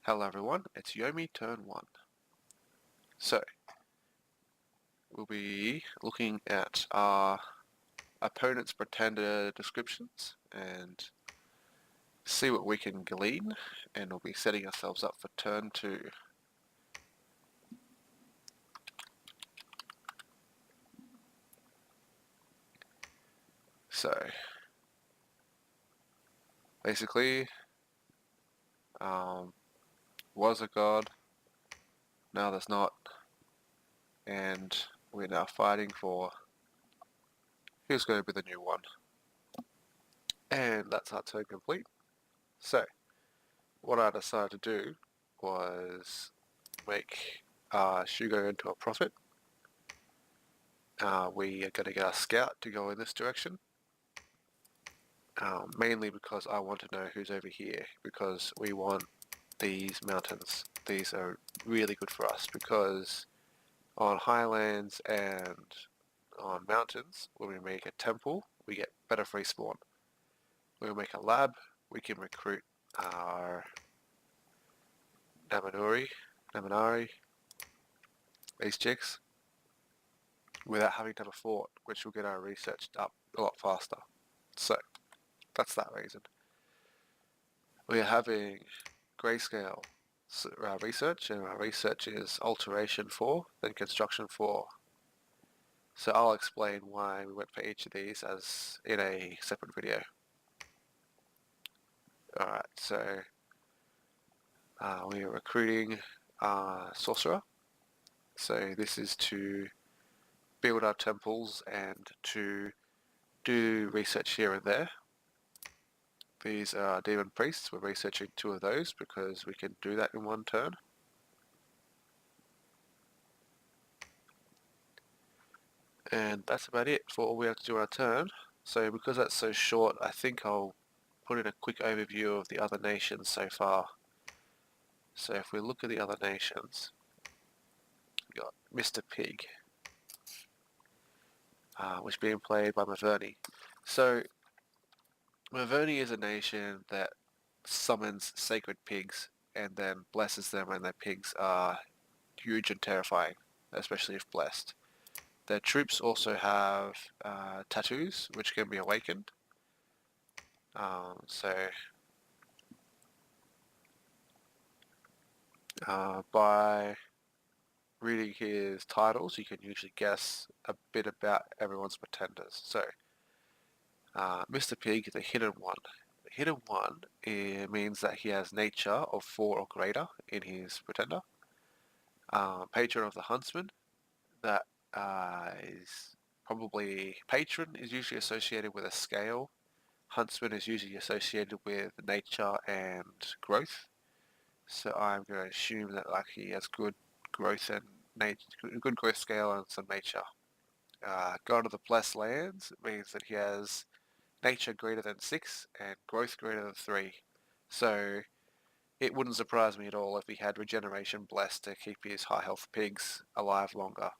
Hello everyone, it's Yomi turn 1. So, we'll be looking at our opponent's pretender descriptions and see what we can glean, and we'll be setting ourselves up for turn 2. So, basically, was a god, now there's not, and we're now fighting for who's going to be the new one. And that's our turn complete. So, what I decided to do was make Shugo into a prophet. We are going to get our scout to go in this direction, mainly because I want to know who's over here, because we want these mountains. These are really good for us, because on highlands and on mountains, when we make a temple, we get better free spawn. When we make a lab, we can recruit our Naminari, these chicks, without having to have a fort, which will get our research up a lot faster. So, that's that reason. We are having Grayscale research, and our research is alteration 4, then construction 4. So I'll explain why we went for each of these as in a separate video. Alright, so we are recruiting Sorcerer. So this is to build our temples and to do research here and there. These are Demon Priests. We're researching 2 of those because we can do that in 1 turn. And that's about it for all we have to do on our turn. So because that's so short, I think I'll put in a quick overview of the other nations so far. So if we look at the other nations, we've got Mr. Pig, which is being played by Maverni. So Maverni is a nation that summons sacred pigs and then blesses them, and their pigs are huge and terrifying, especially if blessed. Their troops also have tattoos, which can be awakened. By reading his titles, you can usually guess a bit about everyone's pretenders. So, Mr. Pig, the hidden one. The hidden one means that he has nature of 4 or greater in his pretender. Patron of the Huntsman, that is probably patron is usually associated with a scale. Huntsman is usually associated with nature and growth. So I'm going to assume that like he has good growth and good growth scale and some nature. God of the Blessed Lands means that he has nature greater than 6 and growth greater than 3. So it wouldn't surprise me at all if he had regeneration blessed to keep his high health pigs alive longer.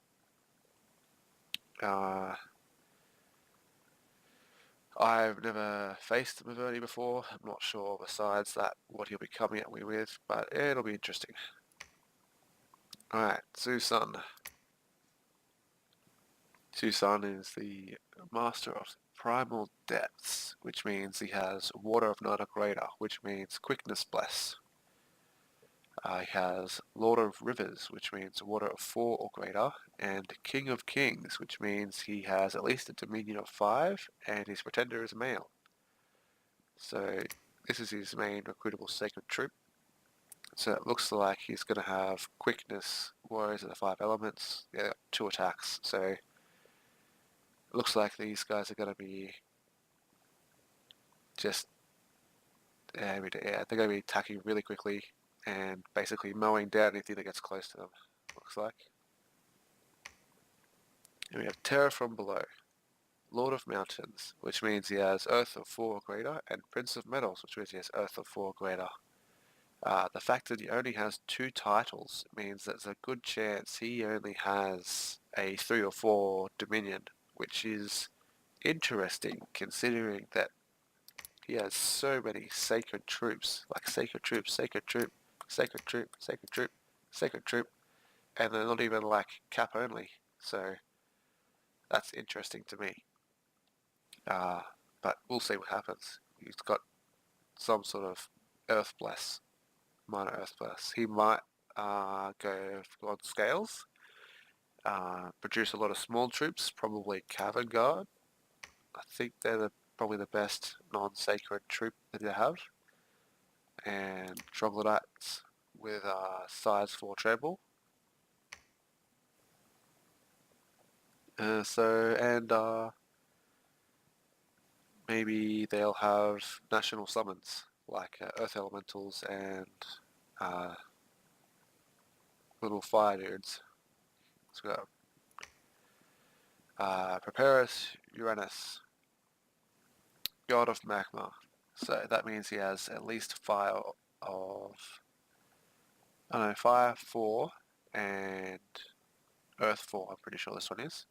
I've never faced Maverni before. I'm not sure besides that what he'll be coming at me with, but it'll be interesting. Alright, Susan. Susan is the master of primal depths, which means he has water of 9 or greater, which means quickness bless. He has Lord of Rivers, which means water of 4 or greater, and King of Kings, which means he has at least a dominion of 5, and his pretender is male. So this is his main recruitable sacred troop. So it looks like he's going to have quickness, warriors of the 5 elements, 2 attacks. So it looks like these guys are going to be just, they're going to be attacking really quickly and basically mowing down anything that gets close to them, looks like. And we have Terror from Below, Lord of Mountains, which means he has Earth of 4 or greater, and Prince of Metals, which means he has Earth of 4 or greater. The fact that he only has 2 titles means there's a good chance he only has a 3 or 4 Dominion, which is interesting considering that he has so many sacred troops, like sacred troop. sacred troop, sacred troop, sacred troop, and they're not even like cap only. So that's interesting to me. But we'll see what happens. He's got some sort of Earth Bless, minor Earth Bless. He might go on scales, produce a lot of small troops, probably Cavern Guard. I think they're probably the best non-sacred troop that you have. And Troglodytes with size 4 treble. Maybe they'll have national summons like Earth Elementals and uh, little fire dudes. So we got Preparus Uranus, God of Magma. So that means he has at least fire of, I don't know, fire 4 and Earth 4, I'm pretty sure this one is.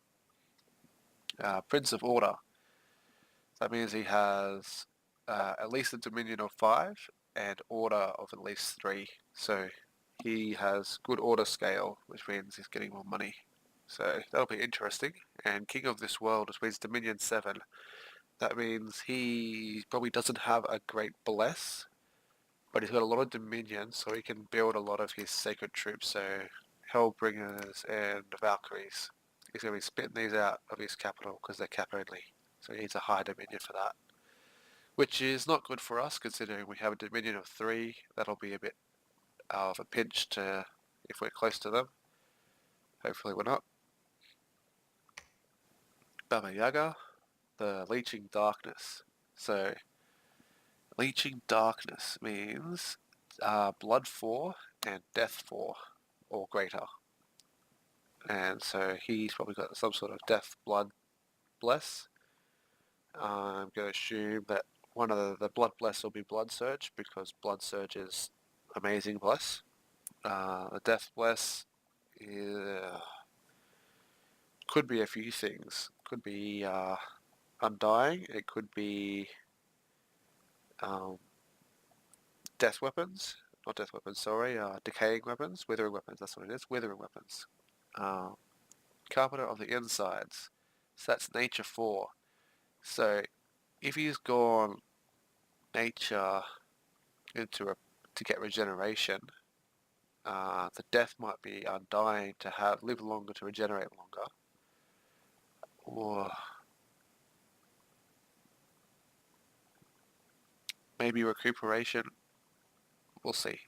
Prince of Order. That means he has at least a Dominion of 5 and Order of at least 3. So he has good order scale, which means he's getting more money. So that'll be interesting. And King of this world, which means Dominion 7. That means he probably doesn't have a great bless, but he's got a lot of Dominion, so he can build a lot of his sacred troops. So Hellbringers and Valkyries. He's going to be spitting these out of his capital because they're cap only. So he needs a high Dominion for that. Which is not good for us considering we have a Dominion of 3. That'll be a bit of a pinch to if we're close to them. Hopefully we're not. Baba Yaga, the Leeching Darkness. So Leeching Darkness means Blood 4 and Death 4 or greater. And so he's probably got some sort of Death Blood Bless. I'm going to assume that one of the Blood Bless will be Blood Surge because Blood Surge is amazing bless. The Death Bless could be a few things. Could be Undying. It could be Death Weapons. Not Death Weapons, sorry. Decaying Weapons. Withering Weapons, that's what it is. Withering Weapons. Carpenter of the Insides. So that's Nature 4. So if he's gone Nature to get regeneration, the death might be Undying to live longer to regenerate longer. Or maybe Recuperation. We'll see.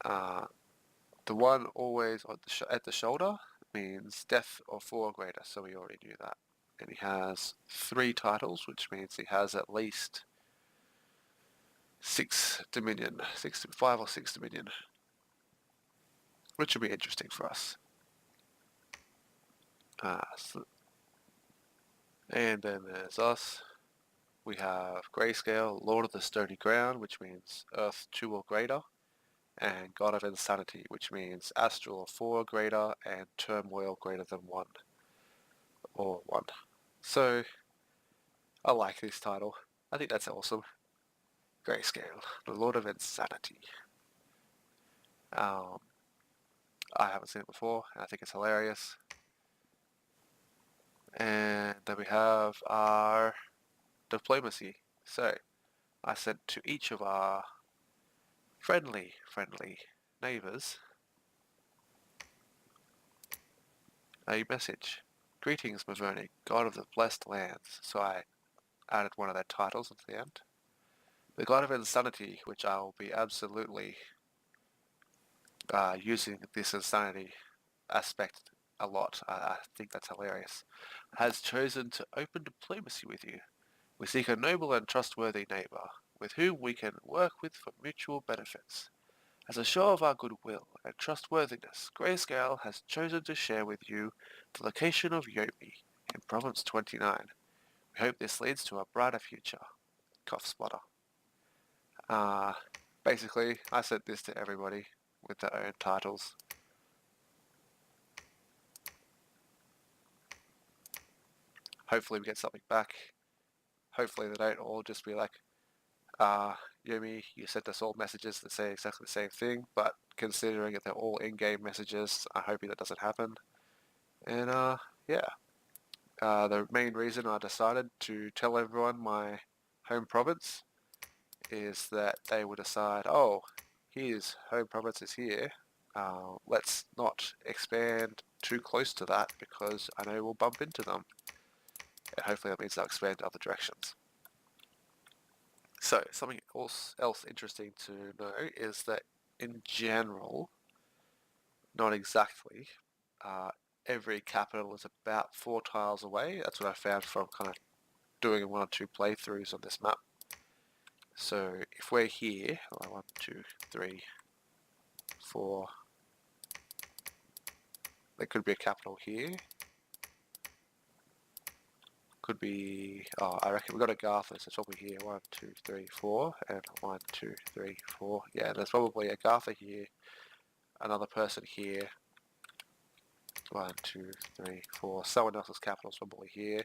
The one always at the shoulder means Death of 4 or greater, so we already knew that. And he has 3 titles, which means he has at least 6 Dominion, 5 or 6 Dominion, which will be interesting for us. And then there's us. We have Grayscale, Lord of the Stony Ground, which means Earth 2 or greater, and God of Insanity, which means Astral of 4 or greater and Turmoil greater than 1 or 1. So I like this title. I think that's awesome. Grayscale, the Lord of Insanity. I haven't seen it before, and I think it's hilarious. And then we have our diplomacy. So I sent to each of our friendly neighbours a message. Greetings, Mavernic, God of the Blessed Lands. So I added one of their titles at the end. The God of Insanity, which I will be absolutely using this insanity aspect a lot. I think that's hilarious. Has chosen to open diplomacy with you. We seek a noble and trustworthy neighbour, with whom we can work with for mutual benefits. As a show of our goodwill and trustworthiness, Grayscale has chosen to share with you the location of Yomi in Province 29. We hope this leads to a brighter future. Cough sputter. Basically, I sent this to everybody with their own titles. Hopefully we get something back. Hopefully they don't all just be like, Yumi, you sent us all messages that say exactly the same thing, but considering that they're all in-game messages, I'm hoping that doesn't happen. And yeah, the main reason I decided to tell everyone my home province is that they would decide, oh, his home province is here. Let's not expand too close to that because I know we'll bump into them. And hopefully that means they'll expand to other directions. So something else interesting to know is that in general, not exactly, every capital is about 4 tiles away. That's what I found from kind of doing 1 or 2 playthroughs on this map. So if we're here, 1, 2, 3, 4, there could be a capital here. Could be, oh, I reckon we've got a Gartha, so it's probably here. 1, 2, 3, 4, and 1, 2, 3, 4. Yeah, there's probably a Gartha here, another person here. 1, 2, 3, 4. Someone else's capital's probably here.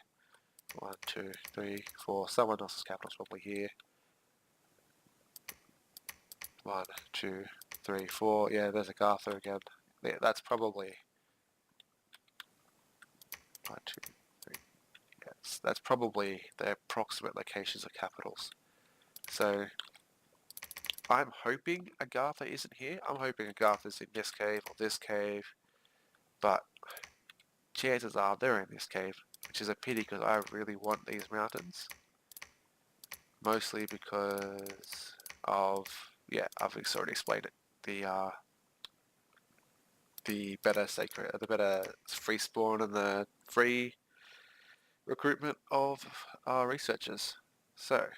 1, 2, 3, 4. Someone else's capital's probably here. 1, 2, 3, 4. Yeah, there's a Gartha again. Yeah, that's probably 1, 2, 3. Yes, that's probably the approximate locations of capitals. So I'm hoping Agartha isn't here. I'm hoping Agartha's in this cave or this cave, but chances are they're in this cave, which is a pity because I really want these mountains. Mostly because of, yeah, I've already explained it. The better sacred, the better free spawn and the free recruitment of our researchers. So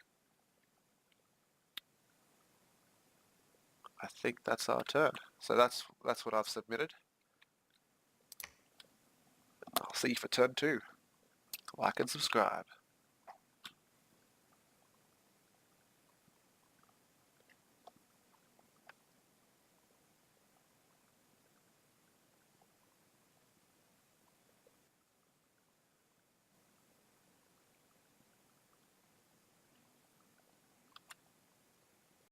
I think that's our turn. So that's what I've submitted. I'll see you for turn 2. Like and subscribe.